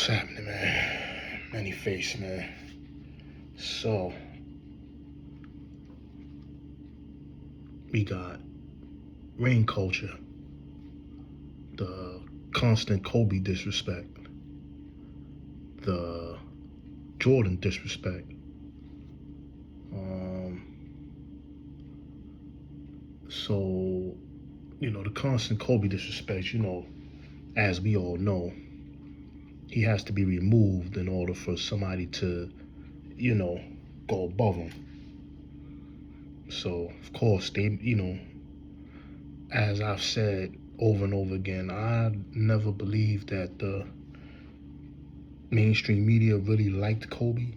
What's happening, man? Many face, man. So, we got ring culture, the constant Kobe disrespect, the Jordan disrespect. Um, so, the constant Kobe disrespect, as we all know, he has to be removed in order for somebody to, you know, go above him. So, of course, as I've said over and over again, I never believed that the mainstream media really liked Kobe.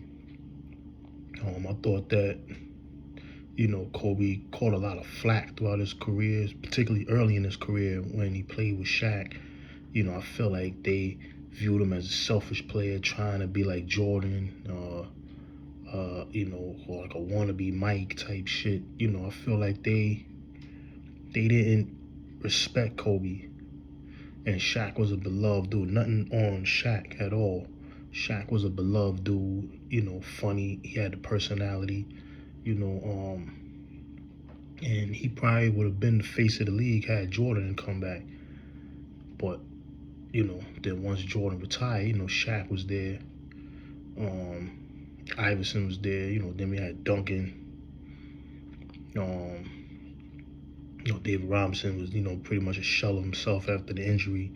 I thought that, Kobe caught a lot of flack throughout his career, particularly early in his career when he played with Shaq. I feel like they viewed him as a selfish player trying to be like Jordan, or like a wannabe Mike type shit. I feel like they didn't respect Kobe. And Shaq was a beloved dude. Nothing on Shaq at all. Shaq was a beloved dude, funny. He had the personality, you know, um, and he probably would have been the face of the league had Jordan come back. But, then once Jordan retired, Shaq was there. Um, Iverson was there, then we had Duncan. Um, David Robinson was, pretty much a shell of himself after the injury.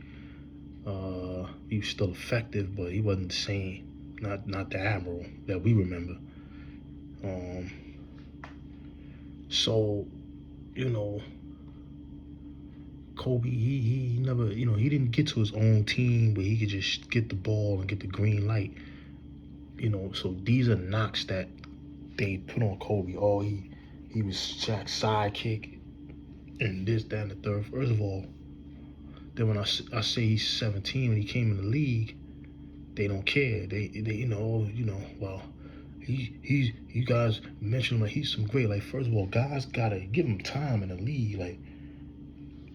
He was still effective, but he wasn't the same. Not the Admiral that we remember. Um, so, Kobe, he never, he didn't get to his own team where he could just get the ball and get the green light. So these are knocks that they put on Kobe. Oh, he was Shaq's sidekick and this, that, and the third. First of all, then when I say he's 17 when he came in the league, they don't care. They well, you guys mentioned him like he's some great. Like, first of all, guys gotta give him time in the league. Like,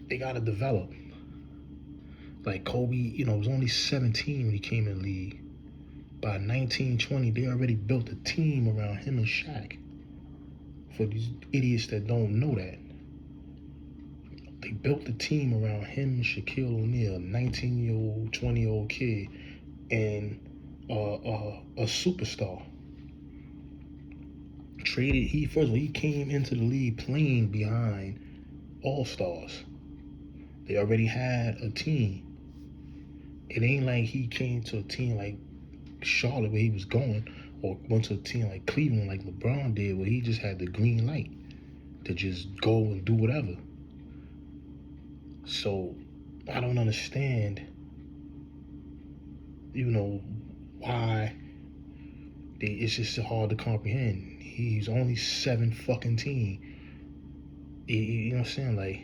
they gotta develop. Like Kobe, was only 17 when he came in the league. By 1920, they already built a team around him and Shaq. For these idiots that don't know that, they built the team around him and Shaquille O'Neal, a 19-year-old, 20-year-old kid, and a superstar. First of all, he came into the league playing behind all-stars. They already had a team. It ain't like he came to a team like Charlotte where he was going, or went to a team like Cleveland like LeBron did where he just had the green light to just go and do whatever. So I don't understand, why it's just hard to comprehend. He's only 7 fucking. You know what I'm saying? Like,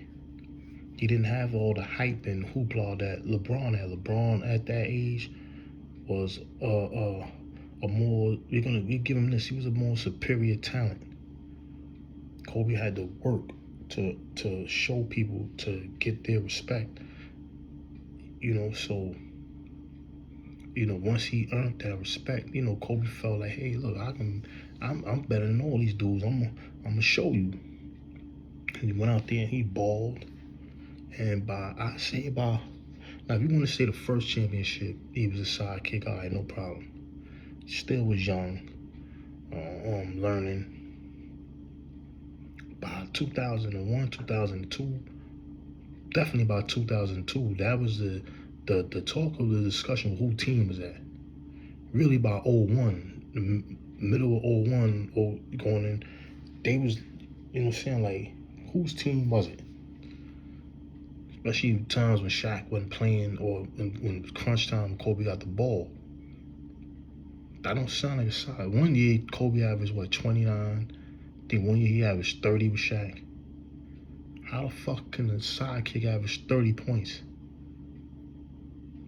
he didn't have all the hype and hoopla that LeBron had. LeBron at that age was a more, we give him this, he was a more superior talent. Kobe had to work to show people to get their respect. So once he earned that respect, Kobe felt like, hey, look, I'm better than all these dudes. I'm gonna show you. And he went out there and he balled. And now if you want to say the first championship, he was a sidekick, all right, no problem. Still was young, learning. By 2001, 2002, definitely by 2002, that was the talk of the discussion who team was at. Really by 01, the middle of 01, going in, they was, like, whose team was it? Especially times when Shaq wasn't playing or when crunch time Kobe got the ball. That don't sound like a side. One year Kobe averaged 29. I think one year he averaged 30 with Shaq. How the fuck can a sidekick average 30 points?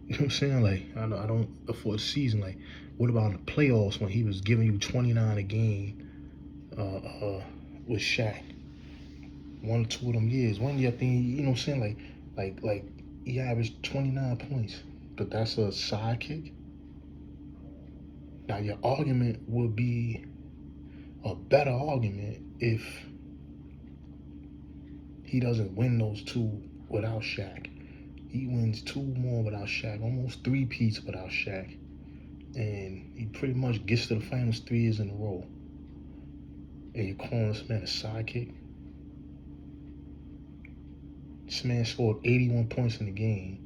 You know what I'm saying? Like, I don't, for a season, like, what about in the playoffs when he was giving you 29 a game with Shaq? One or two of them years. One year I think, you know what I'm saying? Like he averaged 29 points. But that's a sidekick? Now your argument would be a better argument if he doesn't win those two without Shaq. He wins two more without Shaq, almost 3-peats without Shaq. And he pretty much gets to the finals 3 years in a row. And you're calling this man a sidekick? This man scored 81 points in the game.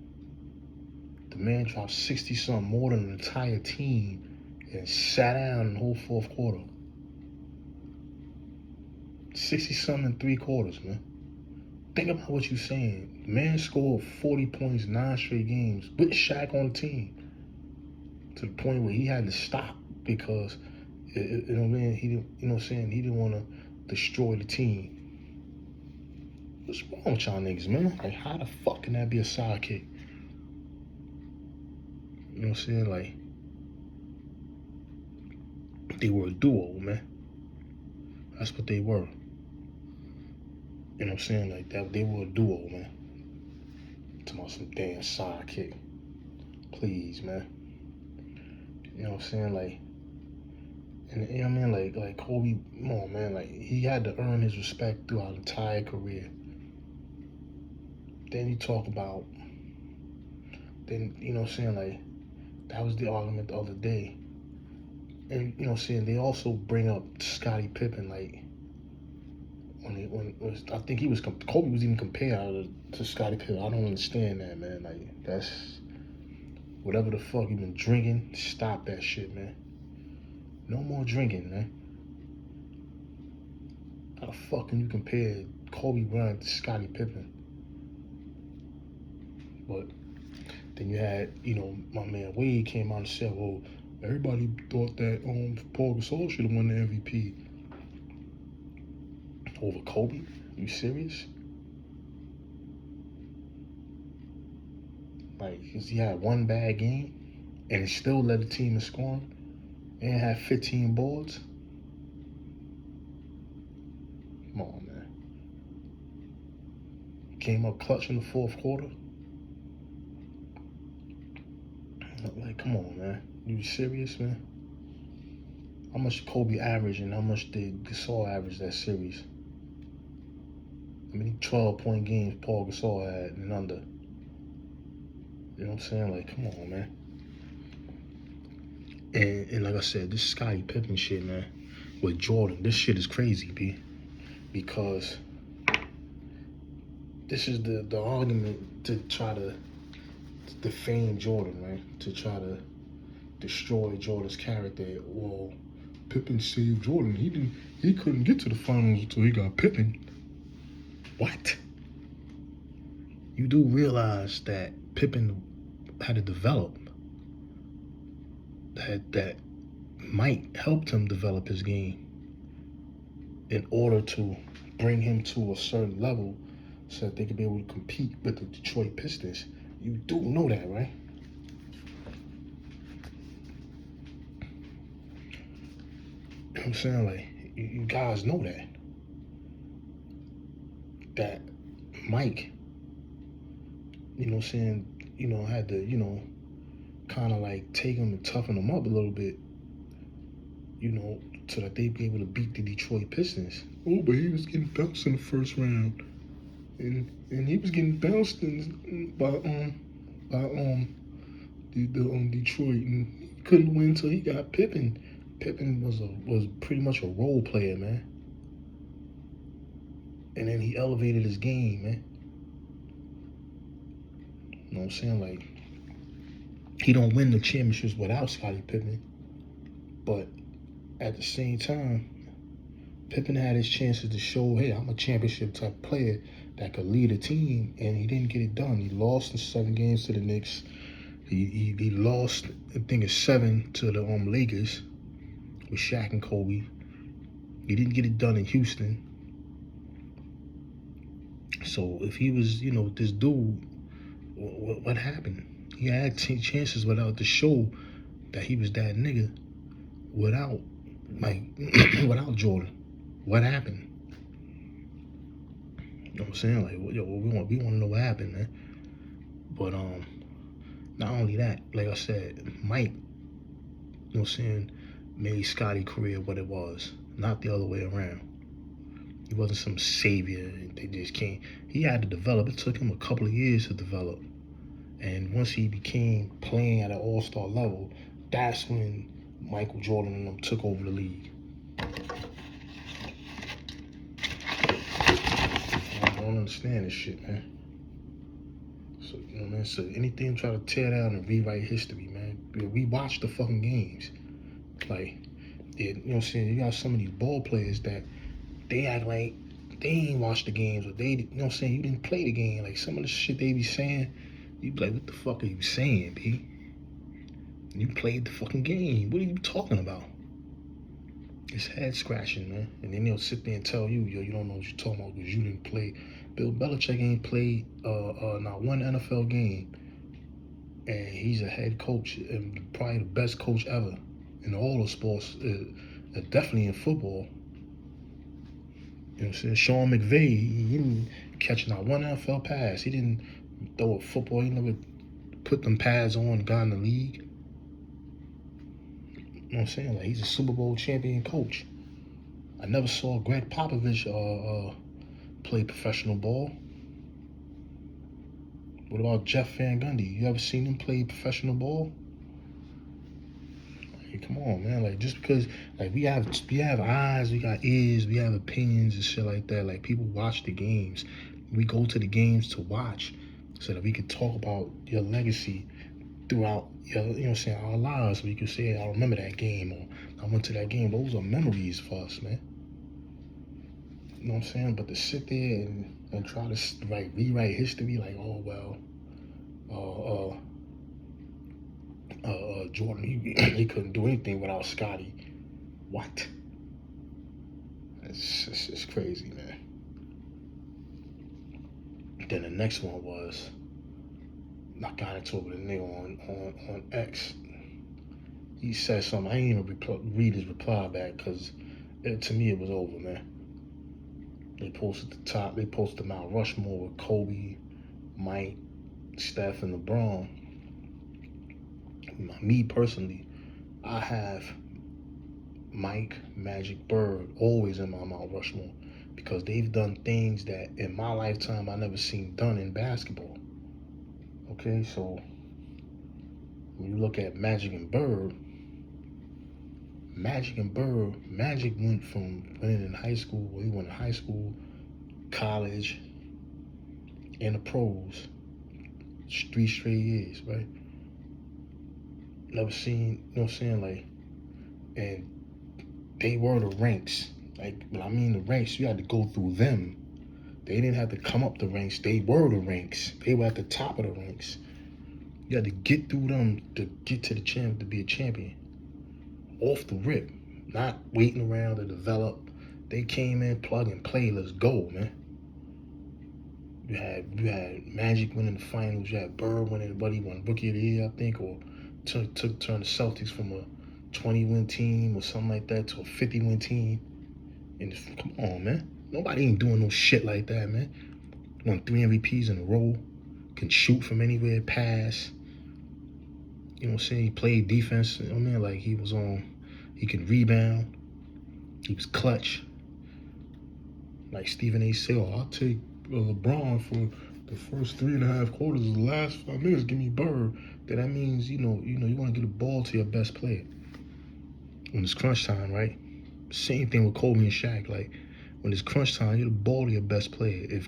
The man dropped 60-something more than an entire team and sat down in the whole fourth quarter. 60-something in 3 quarters, man. Think about what you're saying. The man scored 40 points 9 straight games with Shaq on the team. To the point where he had to stop because, you know what I mean? He didn't want to destroy the team. What's wrong with y'all niggas, man? Like, how the fuck can that be a sidekick? You know what I'm saying? Like, they were a duo, man. That's what they were. You know what I'm saying? Like, that they were a duo, man. Talking about some damn sidekick. Please, man. You know what I'm saying? Like, and you know what I mean? Like Kobe, come on, man. Like, he had to earn his respect throughout his entire career. Then you talk about, then, you know what I'm saying? Like, that was the argument the other day. And, you know what I'm saying? They also bring up Scottie Pippen, like, I think Kobe was even compared to Scottie Pippen. I don't understand that, man. Like, that's, whatever the fuck you been drinking, stop that shit, man. No more drinking, man. How the fuck can you compare Kobe Bryant to Scottie Pippen? But then you had, you know, my man Wade came out and said, well, everybody thought that Paul Gasol should have won the MVP over Kobe. You serious? Like, he had one bad game and he still led the team in scoring and had 15 boards. Come on, man. Came up clutch in the fourth quarter. Like, come on, man. You serious, man? How much Kobe averaged and how much did Gasol average that series? How many 12-point games Paul Gasol had and under? You know what I'm saying? Like, come on, man. And like I said, this Scottie Pippen shit, man, with Jordan, this shit is crazy, B. Because this is the argument to try to defame Jordan, right? To try to destroy Jordan's character. Well, Pippen saved Jordan. He couldn't get to the finals until he got Pippen. What? You do realize that Pippen had to develop. That Mike helped him develop his game in order to bring him to a certain level so that they could be able to compete with the Detroit Pistons. You do know that, right? You know what I'm saying? Like, you guys know that. That Mike, you know what I'm saying, you know, had to, you know, kind of like take him and toughen him up a little bit, you know, so that they'd be able to beat the Detroit Pistons. Oh, but he was getting bounced in the first round. And he was getting bounced by Detroit, and he couldn't win until he got Pippen. Pippen was pretty much a role player, man. And then he elevated his game, man. You know what I'm saying? Like, he don't win the championships without Scottie Pippen, but at the same time, Pippen had his chances to show, hey, I'm a championship type player that could lead a team, and he didn't get it done. He lost in 7 games to the Knicks. He lost, I think it's 7 to the Lakers with Shaq and Kobe. He didn't get it done in Houston. So if he was, you know, this dude, what happened? He had chances without to show that he was that nigga without, like, without Jordan. What happened? You know what I'm saying? Like, yo, we want to know what happened, man. But not only that, like I said, Mike you know what I'm saying, made Scotty's career what it was, not the other way around. He wasn't some savior. They just can't. He had to develop. It took him a couple of years to develop. And once he became playing at an all-star level, that's when Michael Jordan and them took over the league. I don't understand this shit, man. So, you know, man, so anything try to tear down and rewrite history, man. We watch the fucking games. Like, you know what I'm saying? You got some of these ball players that they act like they ain't watched the games, or they, you know what I'm saying, you didn't play the game. Like, some of the shit they be saying, you be like, what the fuck are you saying, B? You played the fucking game. What are you talking about? It's head scratching, man. And then they'll sit there and tell you, yo, you don't know what you're talking about because you didn't play. Bill Belichick ain't played not one NFL game, and he's a head coach and probably the best coach ever in all the sports, definitely in football. You know what I'm saying? Sean McVay, he didn't catch not one NFL pass. He didn't throw a football. He never put them pads on and got in the league. You know what I'm saying? Like, he's a Super Bowl champion coach. I never saw Greg Popovich play professional ball. What about Jeff Van Gundy? You ever seen him play professional ball? Like, come on, man. Like, just because, like, we have eyes, we got ears, we have opinions and shit like that. Like, people watch the games. We go to the games to watch so that we can talk about your legacy throughout your, you know what I'm saying, our lives. We can say, I remember that game, or I went to that game. Those are memories for us, man. You know what I'm saying? But to sit there and try to rewrite history, like, oh, well, Jordan, he couldn't do anything without Scotty. What? It's crazy, man. Then the next one was, I got into it with a nigga on X. He said something. I ain't even read his reply back because to me it was over, man. They posted the top. They posted Mount Rushmore with Kobe, Mike, Steph, and LeBron. Me personally, I have Mike, Magic, Bird always in my Mount Rushmore because they've done things that in my lifetime I never seen done in basketball. Okay, so when you look at Magic and Bird, Magic went from winning in high school, he went to high school, college, and the pros, 3 straight years, right? Never seen, you know what I'm saying, like, and they were the ranks. Like, when I mean the ranks, you had to go through them. They didn't have to come up the ranks. They were the ranks. They were at the top of the ranks. You had to get through them to get to the champ, to be a champion. Off the rip. Not waiting around to develop. They came in, plug and play, let's go, man. You had Magic winning the finals. You had Bird winning, he won Rookie of the Year, I think, or turned the Celtics from a 20-win team or something like that to a 50-win team. And come on, man. Nobody ain't doing no shit like that, man. Won 3 MVPs in a row. Can shoot from anywhere, pass. You know what I'm saying? He played defense. You know what I mean? Like, he can rebound. He was clutch. Like Stephen A. said, I'll take LeBron for the first 3.5 quarters of the last 5 minutes. Give me Bird. Then that means, you want to get the ball to your best player. When it's crunch time, right? Same thing with Kobe and Shaq. Like, when it's crunch time, you get the ball to your best player. If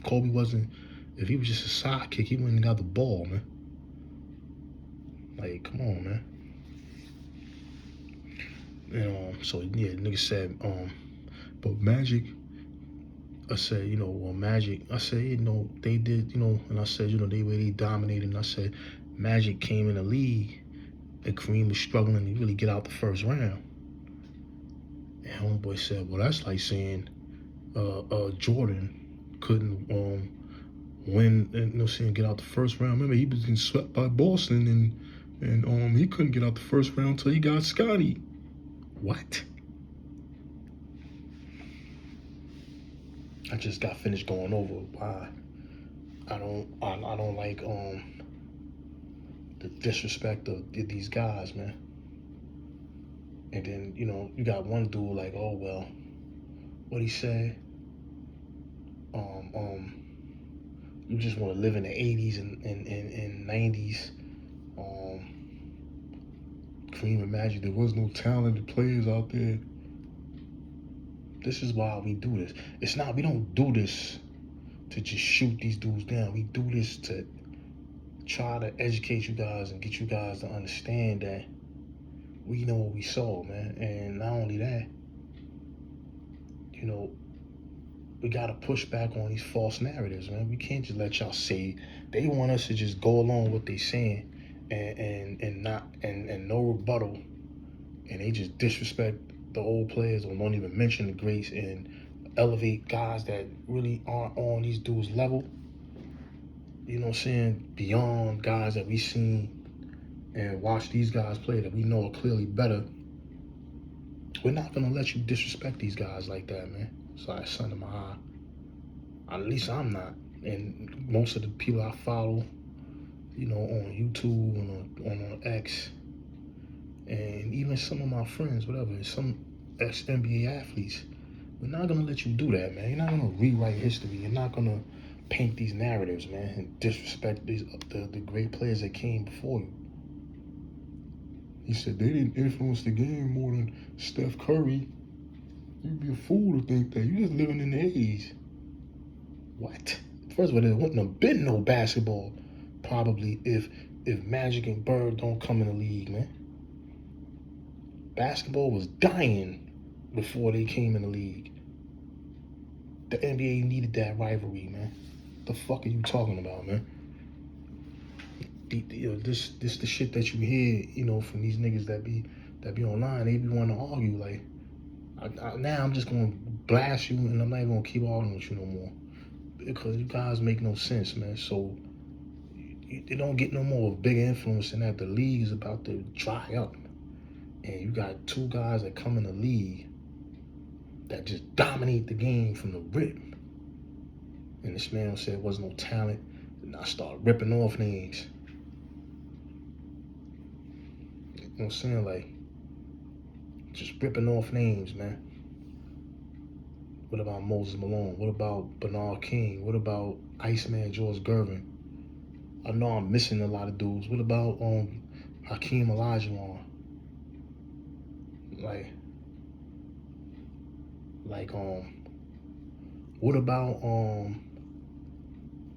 he was just a sidekick, he wouldn't have got the ball, man. Like, come on, man. And so yeah, nigga said, but Magic, I said, Magic, I said, they did, and I said, they dominated, and I said, Magic came in the league, and Kareem was struggling to really get out the first round. And homeboy said, well, that's like saying Jordan couldn't win, get out the first round. Remember, he was getting swept by Boston, and he couldn't get out the first round until he got Scotty. What? I just got finished going over why I don't like the disrespect of these guys, man. And then, you know, you got one dude like, oh well, what he said, you just want to live in the 80s and 90s. Kareem and Magic, there was no talented players out there. This is why we do this. It's not, we don't do this to just shoot these dudes down. We do this to try to educate you guys and get you guys to understand that we know what we saw, man. And not only that, you know, we gotta push back on these false narratives, man. We can't just let y'all say they want us to just go along with what they saying and not and no rebuttal, and they just disrespect the old players or don't even mention the greats and elevate guys that really aren't on these dudes' level. You know what I'm saying? Beyond guys that we seen and watch these guys play that we know are clearly better. We're not gonna let you disrespect these guys like that, man. Sorry, son of my eye. At least I'm not. And most of the people I follow, you know, on YouTube, on X, and even some of my friends, whatever, some ex-NBA athletes, we're not gonna let you do that, man. You're not gonna rewrite history. You're not gonna paint these narratives, man, and disrespect these the great players that came before you. He said they didn't influence the game more than Steph Curry. You'd be a fool to think that. You're just living in the 80s. What? First of all, there wouldn't have been no basketball probably if Magic and Bird don't come in the league, man. Basketball was dying before they came in the league. The NBA needed that rivalry, man. The fuck are you talking about, man? This the shit that you hear, you know, from these niggas that be online. They be wanting to argue like, now I'm just gonna blast you and I'm not even gonna keep arguing with you no more because you guys make no sense, man. So they don't get no more of a big influence than that. The league is about to dry up, and you got two guys that come in the league that just dominate the game from the rip. And this man said there was no talent, and I started ripping off names. You know what I'm saying? Like, just ripping off names, man. What about Moses Malone? What about Bernard King? What about Iceman George Gervin? I know I'm missing a lot of dudes. What about Hakeem Olajuwon? What about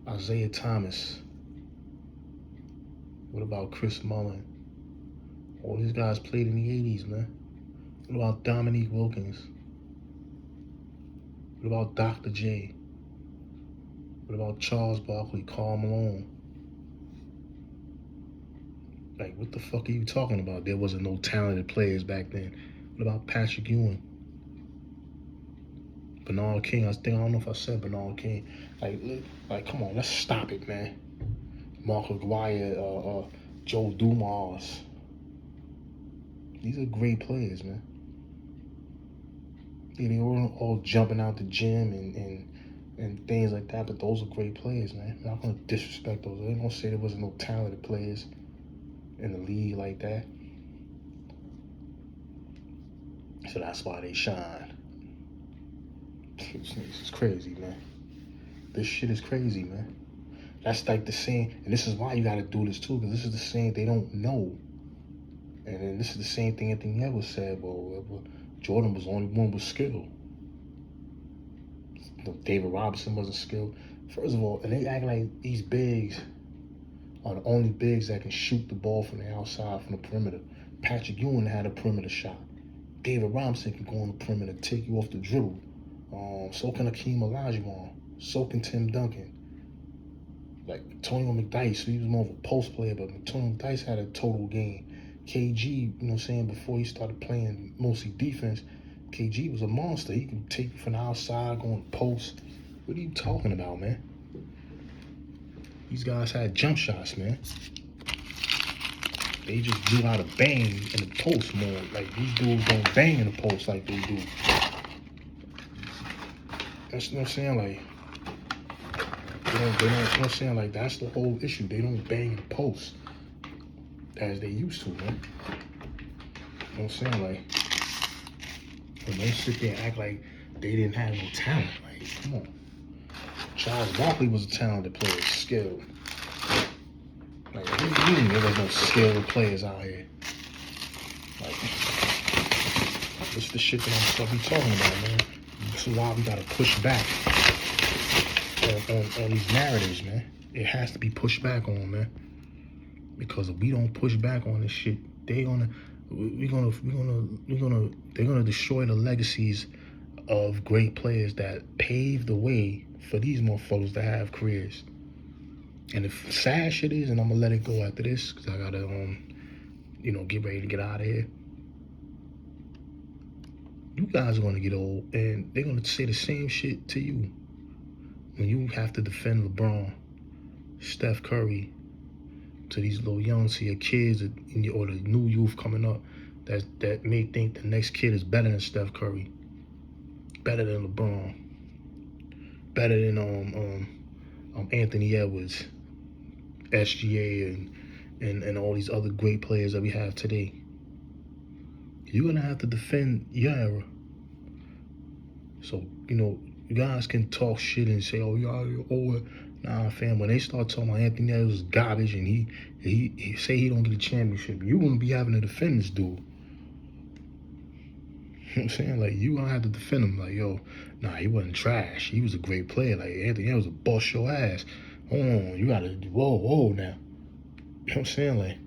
Isaiah Thomas? What about Chris Mullin? All these guys played in the 80s, man. What about Dominique Wilkins? What about Dr. J? What about Charles Barkley, Karl Malone? Like, what the fuck are you talking about? There wasn't no talented players back then. What about Patrick Ewing? Bernard King? I don't know if I said Bernard King. Like, come on, let's stop it, man. Mark Aguirre, Joe Dumars. These are great players, man. Yeah, they were all jumping out the gym and things like that, but those are great players, man. I'm not gonna disrespect those. I ain't gonna say there wasn't no talented players in the league like that. So that's why they shine. This is crazy, man. This shit is crazy, man. That's like the same, and this is why you gotta do this too, because this is the same they don't know. And then this is the same thing Anthony Edwards said, well, Jordan was the only one with skill. David Robinson wasn't skilled. First of all, and they act like these bigs are the only bigs that can shoot the ball from the outside, from the perimeter. Patrick Ewing had a perimeter shot. David Robinson can go on the perimeter, take you off the dribble. So can Hakeem Olajuwon. So can Tim Duncan. Like Antonio McDyess, he was more of a post player, but Antonio McDyess had a total game. KG, you know what I'm saying, before he started playing mostly defense, KG was a monster. He could take you from the outside, going post. What are you talking about, man? These guys had jump shots, man. They just knew how to bang in the post more. Like, these dudes don't bang in the post like they do. That's what I'm saying, like, they don't, you know what I'm saying? Like, that's the whole issue. They don't bang in the post as they used to, man. You know what I'm saying? Like, And don't sit there and act like they didn't have no talent. Like, come on. Charles Barkley was a talented player, skilled. Like, what do you mean there was no skilled players out here? Like, it's the shit that I'm supposed to be talking about, man. This is why we gotta push back on these narratives, man. It has to be pushed back on, man. Because if we don't push back on this shit, they're gonna destroy the legacies of great players that paved the way for these motherfuckers to have careers. And the sad shit is, and I'm gonna let it go after this, cause I gotta get ready to get out of here. You guys are gonna get old, and they're gonna say the same shit to you when you have to defend LeBron, Steph Curry, to these little young, to your kids or the new youth coming up that may think the next kid is better than Steph Curry, better than LeBron, better than Anthony Edwards, SGA, and all these other great players that we have today. You're gonna have to defend your era. So, you guys can talk shit and say, oh, you're over. Nah, fam, when they start talking about Anthony Edwards was garbage and he say he don't get a championship, you're gonna be having to defend this dude. You know what I'm saying? Like, you gonna have to defend him. Like, yo, nah, he wasn't trash. He was a great player. Like, Anthony Edwards was a bust your ass. Hold on, you gotta, whoa now. You know what I'm saying? Like,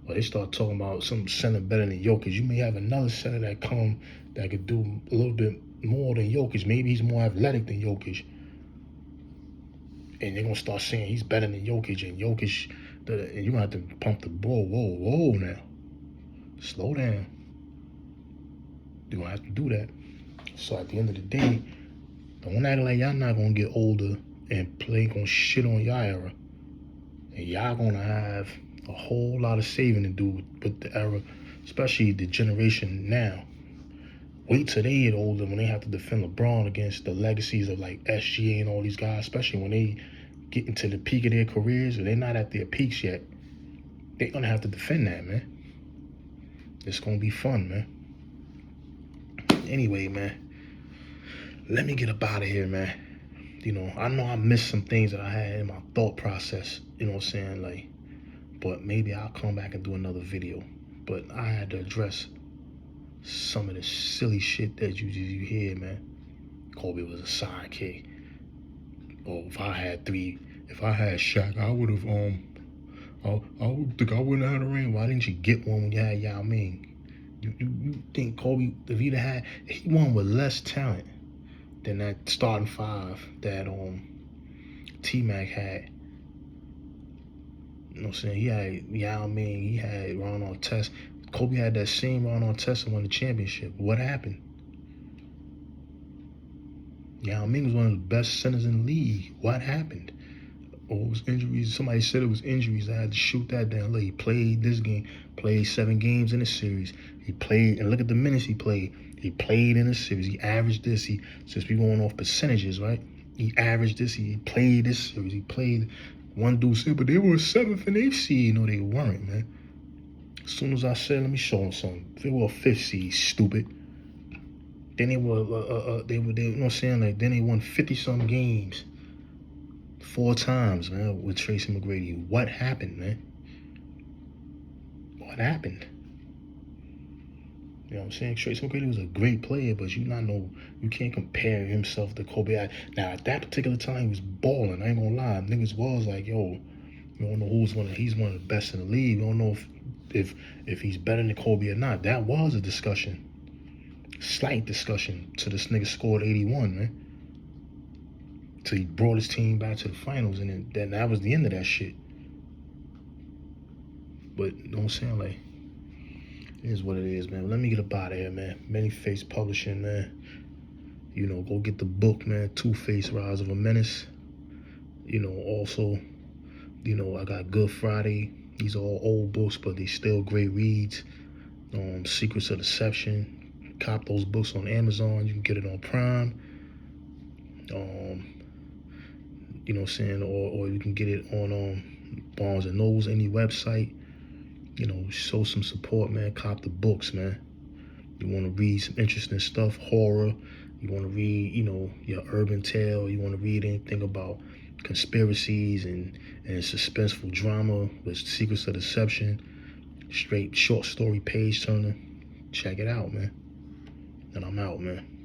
well, they start talking about some center better than Jokic. You may have another center that could do a little bit more than Jokic. Maybe he's more athletic than Jokic. And they're going to start saying he's better than Jokic. And Jokic, and you're going to have to pump the ball. Whoa now. Slow down. You're going to have to do that. So at the end of the day, don't act like y'all not going to get older and going to shit on y'all era. And y'all going to have a whole lot of saving to do with the era, especially the generation now. Wait till they get older when they have to defend LeBron against the legacies of like SGA and all these guys, especially when they get into the peak of their careers or they're not at their peaks yet. They're going to have to defend that, man. It's going to be fun, man. Anyway, man, let me get up out of here, man. I know I missed some things that I had in my thought process, you know what I'm saying? Like, but maybe I'll come back and do another video. But I had to address some of the silly shit that you hear, man. Kobe was a sidekick. Oh, if I had Shaq, I would have I wouldn't have had a ring. Why didn't you get one when you had Yao Ming? You think Kobe, if he won with less talent than that starting five that T-Mac had. You know what I'm saying? He had Yao Ming, he had Ron Artest. Kobe had that same Ron Artest and won the championship. What happened? Yao Ming was one of the best centers in the league. What happened? Oh, it was injuries. Somebody said it was injuries. I had to shoot that down. Look, he played this game, played 7 games in a series. He played, and look at the minutes he played. He played in a series. He averaged this. Since we going off percentages, right? He averaged this. He played this series. He played. One dude said, but they were 7th in the seed. No, they weren't, man. As soon as I said, let me show them something. If they were a 5th seed, stupid. Then they were, you know what I'm saying? Like, then they won 50-some games 4 times, man, with Tracy McGrady. What happened, man? What happened? You know what I'm saying? Tracy McGrady was a great player, but you can't compare himself to Kobe. Now, at that particular time, he was balling. I ain't gonna lie. Niggas was like, yo, you don't know he's one of the best in the league. You don't know if he's better than Kobe or not. That was a discussion. Slight discussion till this nigga scored 81, man. Till he brought his team back to the finals, and then that was the end of that shit. But you know what I'm saying? Like, it is what it is, man. Let me get up out of here, man. Many Face Publishing, man. Go get the book, man. Two-Face, Rise of a Menace. Also, I got Good Friday. These are all old books, but they still great reads. Secrets of Deception. Cop those books on Amazon. You can get it on Prime. You know what I'm saying? Or you can get it on Barnes & Nobles, any website. Show some support, man. Cop the books, man. You want to read some interesting stuff, horror. You want to read, your urban tale. You want to read anything about conspiracies and suspenseful drama with Secrets of Deception, straight short story page turner. Check it out, man. And I'm out, man.